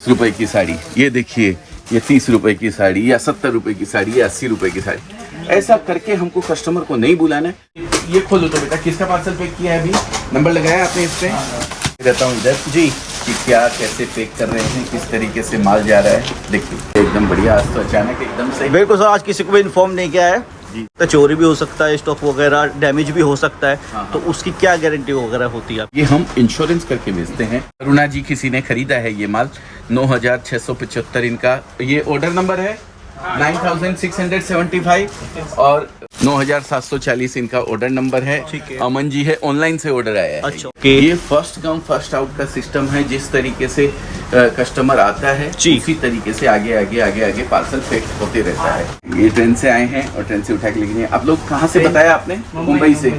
रुपए की साड़ी, ये देखिए, ये 30 रुपए की साड़ी या 70 रुपए की साड़ी या 80 रुपए की साड़ी, ऐसा करके हमको कस्टमर को नहीं बुलाना है। ये खोलो तो बेटा, किसका पार्सल पैक किया है? अभी नंबर लगाया आपने इस पे? रहता हूँ इधर जी कि क्या कैसे पैक कर रहे हैं, किस तरीके से माल जा रहा है। देखिए एकदम बढ़िया। आज तो अचानक एकदम से बिल्कुल सर, आज किसी को भी इन्फॉर्म नहीं किया है तो चोरी भी हो सकता है, स्टॉक वगैरह डैमेज भी हो सकता है। हाँ। तो उसकी क्या गारंटी वगैरह होती है? ये हम इंश्योरेंस करके बेचते हैं। अरुणा जी किसी ने खरीदा है ये माल, 9675 इनका ये ऑर्डर नंबर है, 9675 और 9740 इनका ऑर्डर नंबर है। ठीक है। अमन जी है, ऑनलाइन से ऑर्डर आया है। अच्छा, ओके। ये फर्स्ट कम फर्स्ट आउट का सिस्टम है। जिस तरीके से कस्टमर आता है उसी तरीके से आगे आगे आगे आगे पार्सल पैक होते रहता है। ये ट्रेन से आए हैं और ट्रेन से उठा के लेके। आप लोग कहाँ से बताया आपने? मुंबई से।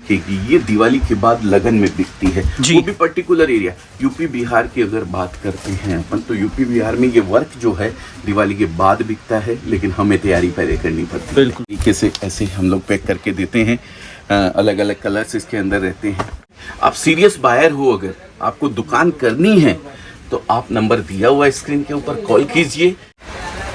कि ये दिवाली के बाद लगन में बिकती है, वो भी पर्टिकुलर एरिया यूपी बिहार की अगर बात करते हैं अपन, तो यूपी बिहार में ये वर्क जो है दिवाली के बाद बिकता है, लेकिन हमें तैयारी पहले करनी पड़ती है। बिल्कुल तरीके से ऐसे हम लोग पैक करके देते हैं। अलग अलग कलर्स इसके अंदर रहते हैं। आप सीरियस बायर हो, अगर आपको दुकान करनी है तो आप नंबर दिया हुआ स्क्रीन के ऊपर कॉल कीजिए।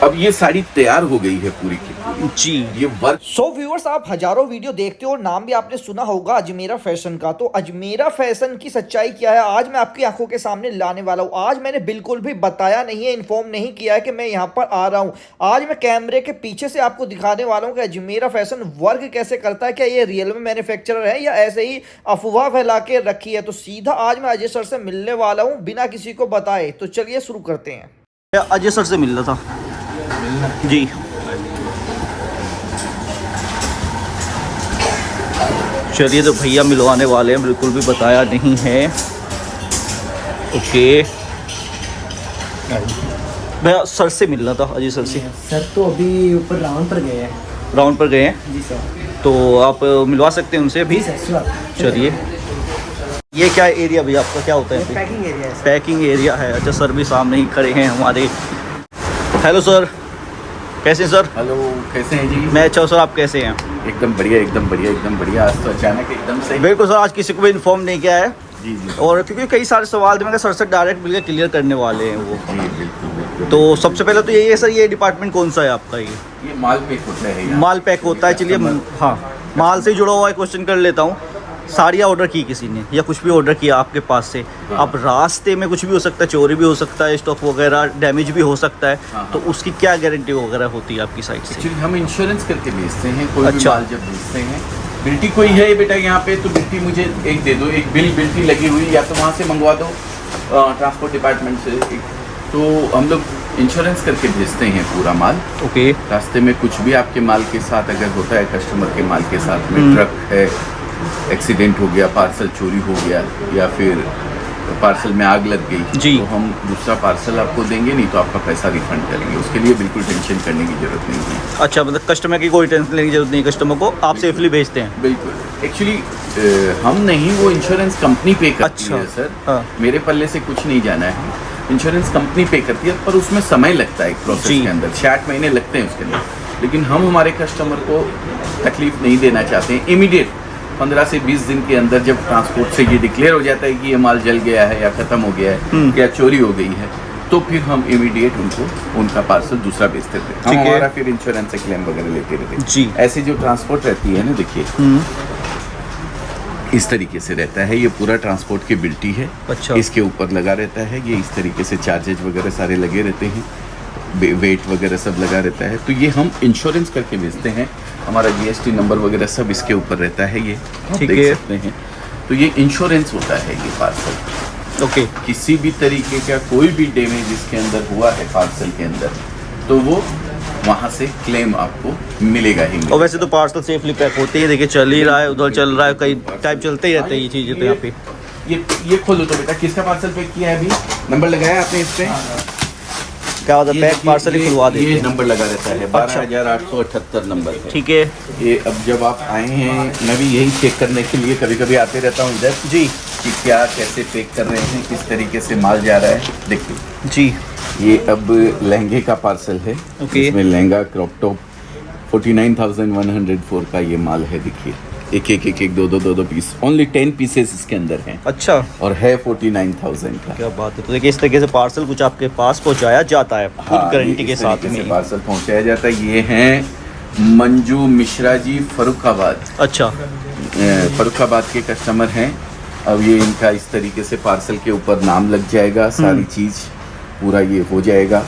अब ये साड़ी तैयार हो गई है पूरी की पूरी जी, ये वर्क। व्यूअर्स, आप हजारों वीडियो देखते हो और नाम भी आपने सुना होगा अजमेरा फैशन का। तो अजमेरा फैशन की सच्चाई क्या है, आज मैं आपकी आंखों के सामने लाने वाला हूं। आज मैंने बिल्कुल भी बताया नहीं है, इन्फॉर्म नहीं किया है कि मैं यहां पर आ रहा हूं। आज मैं कैमरे के पीछे से आपको दिखाने वाला हूं कि अजमेरा फैशन वर्क कैसे करता है। क्या ये रियल में मैन्युफैक्चरर है या ऐसे ही अफवाह फैला के रखी है? तो सीधा आज मैं अजय सर से मिलने वाला हूँ बिना किसी को बताए। तो चलिए शुरू करते हैं। अजय सर से मिलना था जी। चलिए, तो भैया मिलवाने वाले हैं, बिल्कुल भी बताया नहीं है। ओके भैया, सर से मिलना था, अजय सर से। सर तो अभी ऊपर राउंड पर गए हैं। राउंड पर गए हैं जी सर। तो आप मिलवा सकते हैं उनसे अभी? चलिए, ये क्या एरिया भैया आपका, क्या होता है? पैकिंग एरिया है। पैकिंग एरिया है। अच्छा, सर भी सामने ही खड़े हैं हमारे। हेलो सर, कैसे हैं सर? हेलो, कैसे हैं जी? मैं अच्छा हूँ सर, आप कैसे हैं? एकदम बढ़िया एकदम बढ़िया एकदम बढ़िया। आज तो अचानक एकदम से। बिल्कुल सर, आज किसी को भी इन्फॉर्म नहीं किया है जी जी। और क्योंकि कई सारे सवाल थे, मैं सर से डायरेक्ट मिलकर क्लियर करने वाले हैं वो। जी बिल्कुल बिल्कुल। तो सबसे पहले तो यही है सर, ये डिपार्टमेंट कौन सा है आपका? ये माल पैक होता है यहाँ। माल पैक होता है। चलिए, हाँ, माल से जुड़ा हुआ एक क्वेश्चन कर लेता हूँ। साड़ियाँ ऑर्डर की किसी ने या कुछ भी ऑर्डर किया आपके पास से, अब रास्ते में कुछ भी हो सकता है, चोरी भी हो सकता है, स्टॉक वगैरह डैमेज भी हो सकता है। तो उसकी क्या गारंटी वगैरह होती है आपकी साइड से? एक्चुअली हम इंश्योरेंस करके बेचते हैं। कोई भी अच्छा। माल जब बेचते हैं, बिल्टी कोई है बेटा यहाँ पे, तो बिल्टी मुझे एक दे दो, एक बिल्टी लगी हुई, या तो वहाँ से मंगवा दो ट्रांसपोर्ट डिपार्टमेंट से। तो हम लोग इंश्योरेंस करके भेजते हैं पूरा माल। ओके। रास्ते में कुछ भी आपके माल के साथ अगर होता है, कस्टमर के माल के साथ में, ट्रक है, एक्सीडेंट हो गया, पार्सल चोरी हो गया, या फिर पार्सल में आग लग गई जी, तो हम दूसरा पार्सल आपको देंगे, नहीं तो आपका पैसा रिफंड करेंगे। उसके लिए बिल्कुल टेंशन करने की जरूरत नहीं है। अच्छा, मतलब कस्टमर की कोई टेंशन लेने की जरूरत नहीं, कस्टमर को आप सेफली भेजते हैं? बिल्कुल। एक्चुअली हम नहीं, वो इंश्योरेंस कंपनी पे करती अच्छा। है सर। हाँ। मेरे पल्ले से कुछ नहीं जाना है, इंश्योरेंस कंपनी पे करती है, पर उसमें समय लगता है एक प्रोसेस के अंदर, 6 महीने लगते हैं उसके अंदर। लेकिन हम हमारे कस्टमर को तकलीफ नहीं देना चाहते हैं। इमीडिएट 15 से 20 दिन के अंदर जब ट्रांसपोर्ट से ये डिक्लेयर हो जाता है कि ये माल जल गया है या ख़त्म हो गया है या चोरी हो गई है, तो फिर हम इमीडिएट उनको उनका पार्सल दूसरा बेचते थे। हम हमारा फिर इंश्योरेंस से क्लेम वगैरह लेते रहते जी। ऐसे जो ट्रांसपोर्ट रहती है ना, देखिए इस तरीके से रहता है। ये पूरा ट्रांसपोर्ट की बिल्टी है। अच्छा। इसके ऊपर लगा रहता है, ये इस तरीके से चार्जेज वगैरह सारे लगे रहते हैं, वेट वगैरह सब लगा रहता है। तो ये हम इंश्योरेंस करके बेचते हैं। हमारा जीएसटी नंबर वगैरह सब इसके ऊपर रहता है, ये ठीक देख है। सकते हैं। तो ये इंश्योरेंस होता है ये पार्सल। ओके। किसी भी तरीके का कोई भी डैमेज इसके अंदर हुआ है पार्सल के अंदर, तो वो वहाँ से क्लेम आपको मिलेगा ही मिलेगा। और वैसे तो पार्सल सेफली पैक होते ही, देखिए चल ही रहा है, उधर चल रहा है, कई टाइम चलते ही रहते हैं ये चीज़ें। तो यहाँ पे ये खोलो तो बेटा, किसका पार्सल पैक किया है? अभी नंबर लगाया आपने इस पे? क्या होता है, पैक पार्सल ही खुलवा देते ये हैं। नंबर लगा रहता है, 12,878 नंबर है। ठीक है। ये अब जब आप आए हैं, मैं भी यही चेक करने के लिए कभी कभी आते रहता हूँ इधर जी, कि क्या कैसे पैक कर रहे हैं, किस तरीके से माल जा रहा है। देखिए जी, ये अब लहंगे का पार्सल है। ओके। इसमें लहंगा क्रॉप टॉप 49,104 का ये माल है। देखिए एक दो पीस, ओनली 10 पीसेस इसके अंदर हैं अच्छा, और है 49,000 का। क्या बात है। तो देखिए इस तरीके से पार्सल कुछ आपके पास पहुंचाया जाता है हाँ, गारंटी के साथ में। पार्सल पहुंचाया जाता है। ये हैं मंजू मिश्रा जी, फरुखाबाद। अच्छा, फरुखाबाद के कस्टमर हैं। अब ये इनका इस तरीके से पार्सल के ऊपर नाम लग जाएगा, सारी चीज़ पूरा ये हो जाएगा।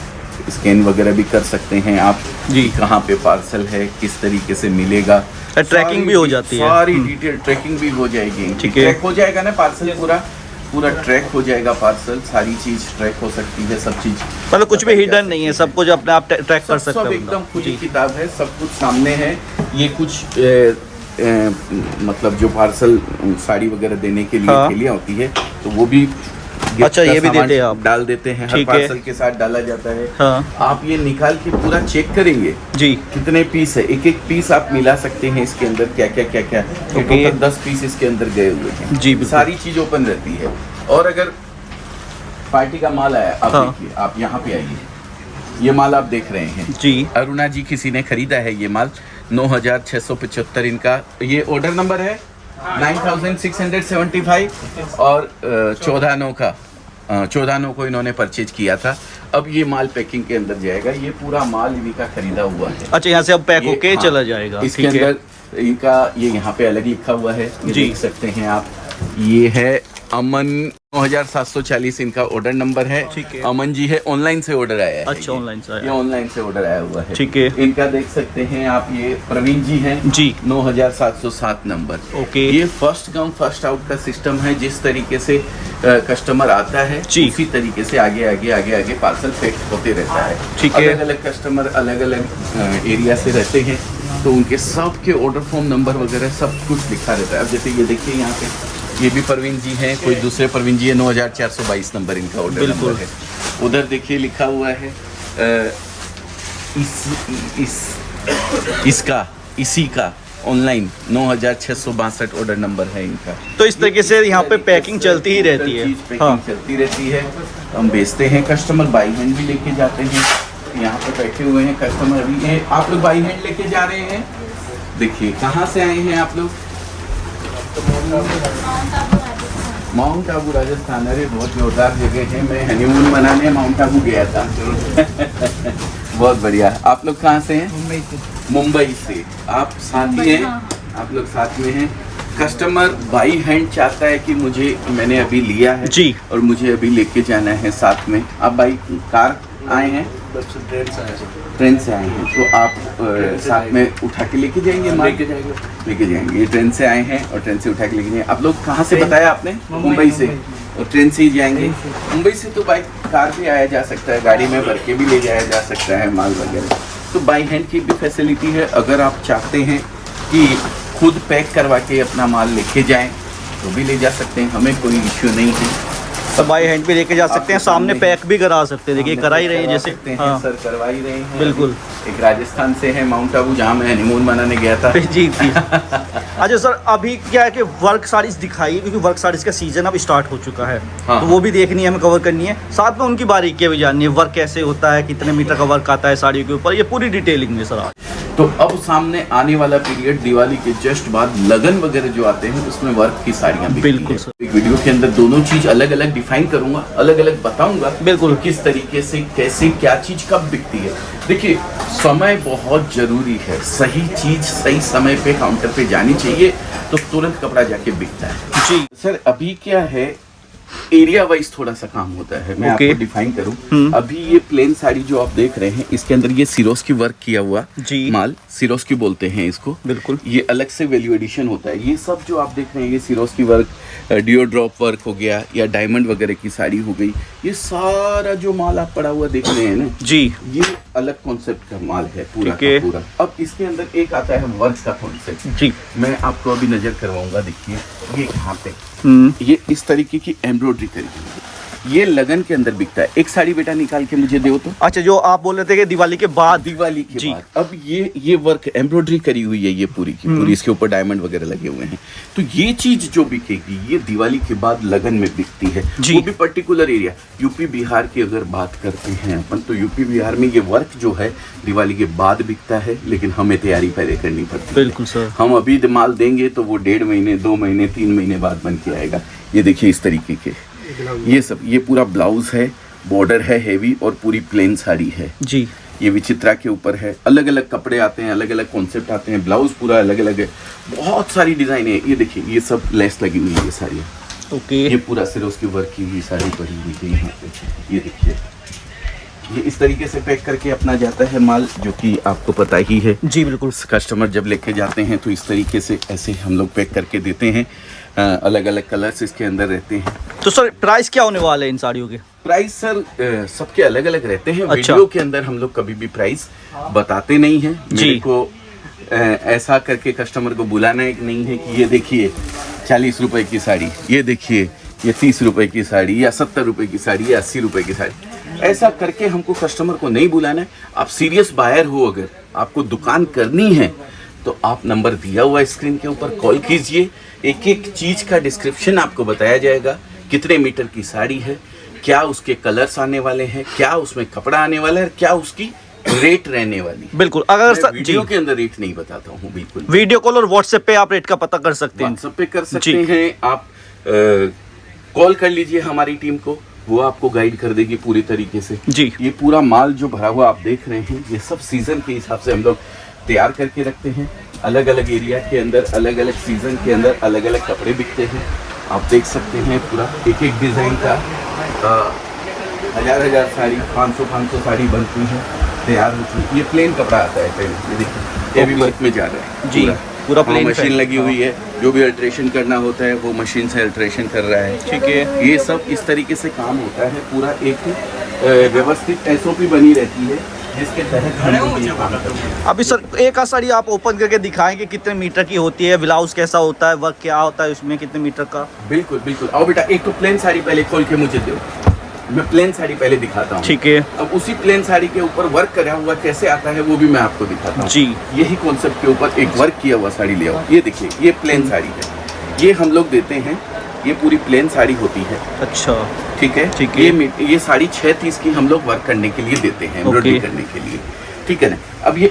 स्कैन वगैरह भी कर सकते हैं आप जी। कहाँ पे पार्सल है, किस तरीके से मिलेगा, ट्रैकिंग भी हो जाती है। सारी डिटेल ट्रैकिंग भी हो जाएगी। ठीक है। ट्रैक हो जाएगा ना पार्सल, पूरा ट्रैक हो जाएगा पार्सल, सारी चीज ट्रैक हो सकती है, सब चीज। मतलब कुछ भी हिडन नहीं है, सब कुछ अपने आप ट्रैक कर सकते सब हैं। एकदम खुली किताब है, सब कुछ सामने है। ये कुछ मतलब जो पार्सल साड़ी वगैरह देने के लिए हाँ। थैलियाँ होती है, तो वो भी गिफ्ट अच्छा, का ये भी सामान देते हैं आप? डाल देते हैं, हर ठीक है। पार्सल के साथ डाला जाता है। हाँ। आप ये निकाल के पूरा चेक करेंगे जी, कितने पीस है, एक पीस आप मिला सकते हैं इसके अंदर, क्या ओके। टोटल 10 पीस इसके अंदर गए हुए हैं जी, बिल्कुल। सारी चीज ओपन रहती है। और अगर पार्टी का माल आया, आप हाँ। देखिए, आप यहाँ पे आइए, ये माल आप देख रहे हैं जी, अरुणा जी किसी ने खरीदा है ये माल, 9,675 इनका ये ऑर्डर नंबर है, 9,675 और 14/9 को इन्होंने परचेज किया था। अब ये माल पैकिंग के अंदर जाएगा, ये पूरा माल इन्हीं का खरीदा हुआ है। अच्छा, यहाँ से अब पैक ये- होके हाँ, चला जाएगा। इसके ठीक है। अंदर इनका ये यहाँ पे अलग लिखा हुआ है, ये जी। देख सकते हैं आप। ये है अमन, 9,740 इनका ऑर्डर नंबर है। ठीक है। अमन जी है, ऑनलाइन से ऑर्डर आया है। अच्छा, ऑनलाइन से आया। ये ऑनलाइन से ऑर्डर आया हुआ है। ठीक है। इनका देख सकते हैं आप, ये प्रवीण जी हैं जी। 9,707 नंबर। ओके। ये फर्स्ट कम फर्स्ट आउट का सिस्टम है, जिस तरीके से कस्टमर आता है जी। उसी तरीके से आगे पार्सल पैक होते रहता है। ठीक है। अलग अलग कस्टमर अलग अलग एरिया से रहते हैं, तो उनके सब के ऑर्डर फॉर्म नंबर वगैरह सब कुछ लिखा रहता है। अब जैसे ये देखिए यहाँ पे, ये भी परवीन जी हैं, कोई दूसरे परवीन जी है, 9,422 नंबर इनका ऑर्डर बिल्कुल। नंबर है। उधर देखिए लिखा हुआ है इसी का ऑनलाइन 9,662 ऑर्डर नंबर है इनका। तो इस तरीके से यहाँ पे पैकिंग चलती ही रहती है। पैकिंग हाँ। चलती रहती है। हम बेचते हैं, कस्टमर बाई हैंड भी लेके जाते हैं। यहाँ पे बैठे हुए हैं कस्टमर अभी हैं। आप लोग बाई हैंड लेके जा रहे हैं? देखिए कहाँ से आए हैं आप लोग? माउंट आबू राजस्थान। अरे बहुत जोरदार जगह है, मैं हनीमून मनाने माउंट आबू गया था। बहुत बढ़िया। आप लोग कहाँ से हैं? मुंबई से। आप साथ ही हैं? आप लोग साथ में हैं। कस्टमर बाई हैंड चाहता है कि मुझे, मैंने अभी लिया है जी। और मुझे अभी लेके जाना है साथ में। आप बाई कार आए हैं? ट्रेन से आए हैं, तो आप साथ में उठा के लेके जाएंगे? लेके जाएंगे। ये ट्रेन से आए हैं और ट्रेन से उठा के लेके जाएंगे। आप लोग कहाँ से बताया आपने? मुंबई से। और ट्रेन से ही जाएंगे? मुंबई से तो बाइक कार भी आया जा सकता है, गाड़ी में भर के भी ले जाया जा सकता है माल वगैरह। तो बाई हैंड की भी फैसिलिटी है। अगर आप चाहते हैं कि खुद पैक करवा के अपना माल लेके जाएं तो भी ले जा सकते हैं, हमें कोई इश्यू नहीं है। तो बाई हैंड भी लेके जा सकते हैं, सामने पैक भी करा सकते हैं। देखिए करा ही रहे हैं जैसे। हाँ। सर करवा ही रहे हैं। बिल्कुल। एक राजस्थान से है, माउंट आबू, जहाँ मैं हनीमून मनाने गया था। जी जी। अच्छा सर, अभी क्या है कि वर्क साड़ीज दिखाई, क्योंकि वर्क साड़ीज का सीजन अब स्टार्ट हो चुका है। हाँ। तो वो भी देखनी है, हमें कवर करनी है, साथ में उनकी बारीकियाँ भी जाननी है। वर्क कैसे होता है, कितने मीटर का वर्क आता है साड़ी के ऊपर, ये पूरी डिटेलिंग में सर आज। तो अब सामने आने वाला पीरियड दिवाली के जस्ट बाद लगन वगैरह जो आते हैं, उसमें वर्क की साड़ियाँ बिकती बिल्कुल हैं। सर। एक वीडियो के अंदर दोनों चीज अलग अलग डिफाइन करूंगा, अलग अलग बताऊंगा बिल्कुल। किस तरीके से कैसे क्या चीज कब बिकती है। देखिए समय बहुत जरूरी है, सही चीज सही समय पे काउंटर पे जानी चाहिए, तो तुरंत कपड़ा जाके बिकता है। जी सर अभी क्या है, एरिया वाइज थोड़ा सा काम होता है। मैं ओके। आपको डिफाइन करूं, अभी ये प्लेन साड़ी जो आप देख रहे हैं, इसके अंदर ये सिरोस्की की वर्क किया हुआ जी। माल, सिरोस्की की बोलते हैं इसको। बिल्कुल। ये अलग से वैल्यू एडिशन होता है। ये सब जो आप देख रहे हैं, ये सिरोस्की की वर्क, डिओ ड्रॉप वर्क हो गया, या डायमंड वगैरह की साड़ी हो गई, ये सारा जो माल आप पड़ा हुआ देख रहे हैं ना, जी। ये अलग कॉन्सेप्ट का माल है पूरा ठीक है। का पूरा। अब इसके अंदर एक आता है वर्क का कॉन्सेप्ट। जी। मैं आपको अभी नजर करवाऊंगा। देखिए ये यहाँ पे हम्म। ये इस तरीके की एम्ब्रॉयडरी करी हुई है। ये लगन के अंदर बिकता है। एक साड़ी बेटा निकाल के मुझे दो तो। अच्छा, जो आप बोल रहे थे कि दिवाली के बाद। दिवाली के जी। बाद अब ये वर्क एम्ब्रॉयडरी करी हुई है, ये पूरी की पूरी, इसके ऊपर डायमंड वगैरह लगे हुए हैं। तो ये चीज जो बिकेगी ये दिवाली के बाद लगन में बिकती है, जी। वो भी पर्टिकुलर एरिया यूपी बिहार की अगर बात करते हैं अपन, तो यूपी बिहार में ये वर्क जो है दिवाली के बाद बिकता है, लेकिन हमें तैयारी पहले करनी पड़ती है। बिल्कुल सर। हम अभी माल देंगे तो वो 1.5 महीने 2 महीने 3 महीने बाद बन के आएगा। ये देखिए इस तरीके के ये सब, ये पूरा ब्लाउज है, बॉर्डर है हेवी और पूरी प्लेन साड़ी है जी। ये विचित्रा के ऊपर है। अलग अलग कपड़े आते हैं, अलग अलग कॉन्सेप्ट आते हैं, ब्लाउज पूरा अलग अलग है, बहुत सारी डिजाइन है। ये देखिए ये सब लेस लगी हुई है साड़ी, ओके। ये पूरा सिर्फ उसकी वर्क की हुई साड़ी पड़ी हुई है यहाँ पे। ये देखिए ये इस तरीके से पैक करके अपना जाता है माल, जो कि आपको पता ही है। जी बिल्कुल। कस्टमर जब लेके जाते हैं तो इस तरीके से ऐसे हम लोग पैक करके देते हैं। अलग अलग कलर्स इसके अंदर रहते हैं। तो सर प्राइस क्या होने वाले हैं इन साड़ियों के? प्राइस सर सबके अलग अलग रहते हैं। अच्छा। वीडियो के अंदर हम लोग कभी भी प्राइस बताते नहीं हैं। मेरे को ऐसा करके कस्टमर को बुलाना एक नहीं है कि ये देखिए 40 रुपए की साड़ी, ये देखिए ये 30 रुपए की साड़ी, या 70 रुपए की साड़ी, या 80 रुपए की साड़ी, ऐसा करके हमको कस्टमर को नहीं बुलाना है। आप सीरियस बायर हो, अगर आपको दुकान करनी है तो आप नंबर दिया हुआ स्क्रीन के ऊपर कॉल कीजिए। एक एक चीज का डिस्क्रिप्शन आपको बताया जाएगा, कितने मीटर की साड़ी है, क्या उसके कलर्स आने वाले हैं, क्या उसमें कपड़ा आने वाला है, क्या उसकी रेट रहने वाली है। बिल्कुल। अगर सर वीडियो के अंदर रेट नहीं बताता हूँ बिल्कुल। वीडियो कॉल और व्हाट्सएप पे आप रेट का पता कर सकते हैं। व्हाट्सएप पे कर सकते हैं आप। कॉल कर लीजिए हमारी टीम को, वो आपको गाइड कर देगी पूरी तरीके से। जी। ये पूरा माल जो भरा हुआ आप देख रहे हैं, ये सब सीजन के हिसाब से हम लोग तैयार करके रखते हैं। अलग अलग एरिया के अंदर, अलग अलग सीजन के अंदर अलग अलग कपड़े बिकते हैं। आप देख सकते हैं पूरा एक एक डिजाइन का 1000 साड़ी, 500 साड़ी बनती है, तैयार होती है। ये प्लेन कपड़ा आता है पहले, ये देखिए ये भी वर्क में जा रहा है जी। पूरा प्लेन मशीन लगी हुई है, जो भी अल्ट्रेशन करना होता है वो मशीन से अल्ट्रेशन कर रहा है। ठीक है। ये सब इस तरीके से काम होता है। पूरा एक व्यवस्थित SOP बनी रहती है, जिसके तहत हम लोग ये काम करते हैं। अभी सर एक आध साड़ी आप ओपन करके दिखाएंगे कितने मीटर की होती है, ब्लाउज कैसा होता है, वर्क क्या होता है उसमें, कितने मीटर का? बिल्कुल बिल्कुल। आओ बेटा, एक तो प्लेन साड़ी पहले खोल के मुझे दो, मैं प्लेन साड़ी पहले दिखाता हूँ। ठीक है। अब उसी प्लेन साड़ी के ऊपर वर्क करा हुआ कैसे आता है वो भी मैं आपको दिखाता हूँ। जी। यही कॉन्सेप्ट के ऊपर एक वर्क किया हुआ साड़ी ले आओ। ये देखिए ये प्लेन साड़ी है, ये हम लोग देते हैं, ये पूरी प्लेन साड़ी होती है। अच्छा ठीक है। ठीक है। ये साड़ी 630 की हम लोग वर्क करने के लिए देते हैं, एम्ब्रॉयडरी करने के लिए। ठीक है ना। अब ये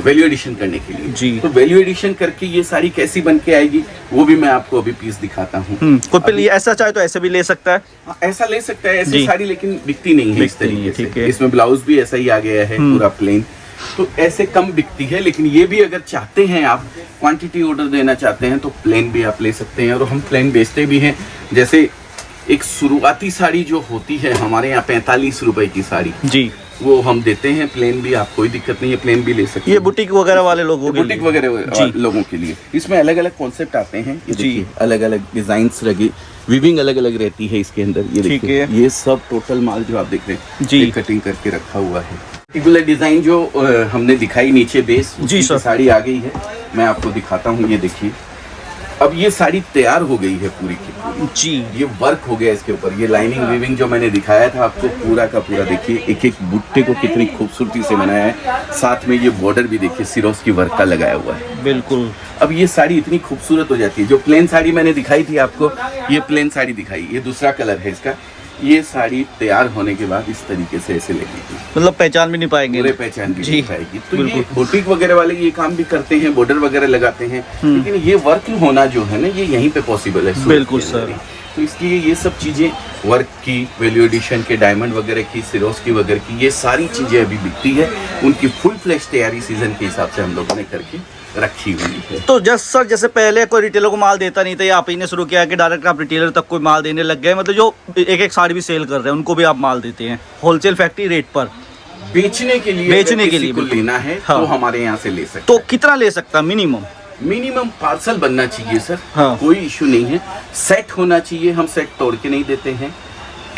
वैल्यू एडिशन करने के लिए जी। तो वैल्यू एडिशन करके ये साड़ी कैसी बन के आएगी वो भी मैं आपको अभी पीस दिखाता हूँ। कोई पे ऐसा चाहे तो ऐसे भी ले सकता है। हाँ, ऐसा ले सकता है। ऐसी जी। साड़ी लेकिन बिकती नहीं है इस बिकती नहीं है, तरीके ठीक से। है। इसमें ब्लाउज भी ऐसा ही आ गया है पूरा प्लेन, तो ऐसे कम बिकती है। लेकिन ये भी अगर चाहते हैं आप क्वांटिटी ऑर्डर देना चाहते हैं तो प्लेन भी आप ले सकते हैं, और हम प्लेन बेचते भी हैं। जैसे एक शुरुआती साड़ी जो होती है हमारे यहाँ 45 रुपए की साड़ी, जी, वो हम देते हैं। प्लेन भी आप कोई दिक्कत नहीं है, प्लेन भी ले सकते हैं। ये बुटीक वगैरह वाले लोगों के बुटीक लिए। वगैरह लोगों के लिए इसमें अलग अलग कॉन्सेप्ट आते हैं। ये जी। देखिए अलग अलग डिजाइन्स लगी, वीविंग अलग अलग रहती है इसके अंदर। ये ठीक देखिए है। ये सब टोटल माल जो आप देख रहे हैं जी। ये कटिंग करके रखा हुआ है। रेगुलर डिजाइन जो हमने दिखाई नीचे बेस, जी उसी सर। की साड़ी आ गई है, मैं आपको दिखाता हूँ। ये देखिए अब ये साड़ी तैयार हो गई है पूरी की पूरी। जी। ये वर्क हो गया इसके ऊपर। ये लाइनिंग वीविंग जो मैंने दिखाया था आपको पूरा का पूरा, देखिए एक एक बुट्टे को कितनी खूबसूरती से बनाया है। साथ में ये बॉर्डर भी देखिए सिरोस की वर्क का लगाया हुआ है। बिल्कुल। अब ये साड़ी इतनी खूबसूरत हो जाती है। जो प्लेन साड़ी मैंने दिखाई थी आपको, ये प्लेन साड़ी दिखाई, ये दूसरा कलर है इसका। ये साड़ी तैयार होने के बाद इस तरीके से ऐसे लगेगी, मतलब पहचान भी नहीं पाएंगे। पूरे पहचान भी जी। नहीं पाएगी। तो ये बिल्कुल। बुटीक वगैरह वाले ये काम भी करते हैं, बॉर्डर वगैरह लगाते हैं, लेकिन ये वर्क होना जो है ना ये यहीं पे पॉसिबल है। सूरत बिल्कुल के अंदर सर। ही। तो इसलिए ये सब चीजें वर्क की, वैल्यू एडिशन के, डायमंड वगैरह की, सिरोस की वगैरह की, ये सारी चीजें अभी बिकती है। उनकी फुल फ्लैश तैयारी सीजन के हिसाब से हम लोगों ने करके रखी हुई है। तो सर जैसे पहले कोई रिटेलर को माल देता नहीं था, या आप ही ने शुरू किया कि डायरेक्ट आप रिटेलर तक कोई माल देने लग गए, मतलब जो एक एक साड़ी भी सेल कर रहे हैं उनको भी आप माल देते हैं होलसेल फैक्ट्री रेट पर बेचने के लिए, बेचने अगर के किसी लिए को बिल्कुल। लेना है हाँ। तो हमारे यहाँ से ले सकते तो कितना ले सकता है मिनिमम? मिनिमम पार्सल बनना चाहिए सर। हाँ। कोई इशू नहीं है। सेट होना चाहिए, हम सेट तोड़ के नहीं देते हैं।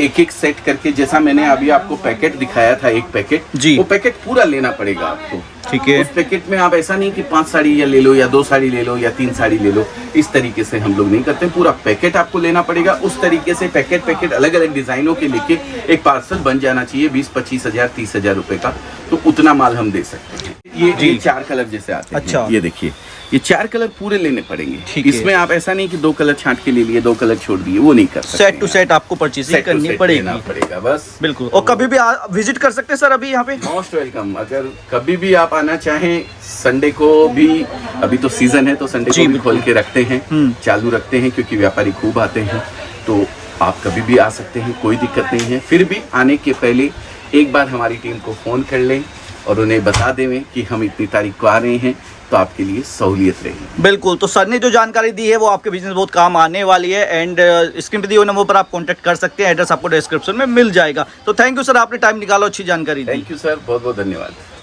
एक एक सेट करके, जैसा मैंने अभी आपको पैकेट दिखाया था, एक पैकेट, जी। वो पैकेट पूरा लेना पड़ेगा आपको। ठीक है। उस पैकेट में आप ऐसा नहीं कि 5 साड़ी या ले लो या 2 साड़ी ले लो या 3 साड़ी ले लो, इस तरीके से हम लोग नहीं करते। पूरा पैकेट आपको लेना पड़ेगा। उस तरीके से पैकेट अलग अलग डिजाइनों के लेके एक पार्सल बन जाना चाहिए 20-25 हजार 30 हजार रुपए का, तो उतना माल हम दे सकते हैं। ये 4 कलर जैसे आते हैं। अच्छा। ये देखिए, ये 4 कलर पूरे लेने पड़ेंगे। ठीक है। इसमें आप ऐसा नहीं कि 2 कलर छांट के ले लिए 2 कलर छोड़ दिए, वो नहीं कर सकते। सेट टू सेट आपको परचेसिंग करनी पड़ेगी। लेना पड़ेगा बस। बिल्कुल। और कभी भी विजिट कर सकते हैं सर अभी यहाँ पे? Most welcome. अगर कभी भी आप आना चाहें, संडे को भी, अभी तो सीजन है तो संडे को भी खोल के रखते हैं, चालू रखते हैं, क्योंकि व्यापारी खूब आते हैं, तो आप कभी भी आ सकते हैं, कोई दिक्कत नहीं है। फिर भी आने के पहले एक बार हमारी टीम को फ़ोन कर लें और उन्हें बता दें कि हम इतनी तारीख को आ रहे हैं, तो आपके लिए सहूलियत रहेगी। बिल्कुल। तो सर ने जो जानकारी दी है वो आपके बिजनेस बहुत काम आने वाली है। एंड स्क्रीन पे दिए हुए नंबर पर आप कांटेक्ट कर सकते हैं, एड्रेस आपको डिस्क्रिप्शन में मिल जाएगा। तो थैंक यू सर, आपने टाइम निकालो, अच्छी जानकारी दी। थैंक यू सर, बहुत बहुत धन्यवाद।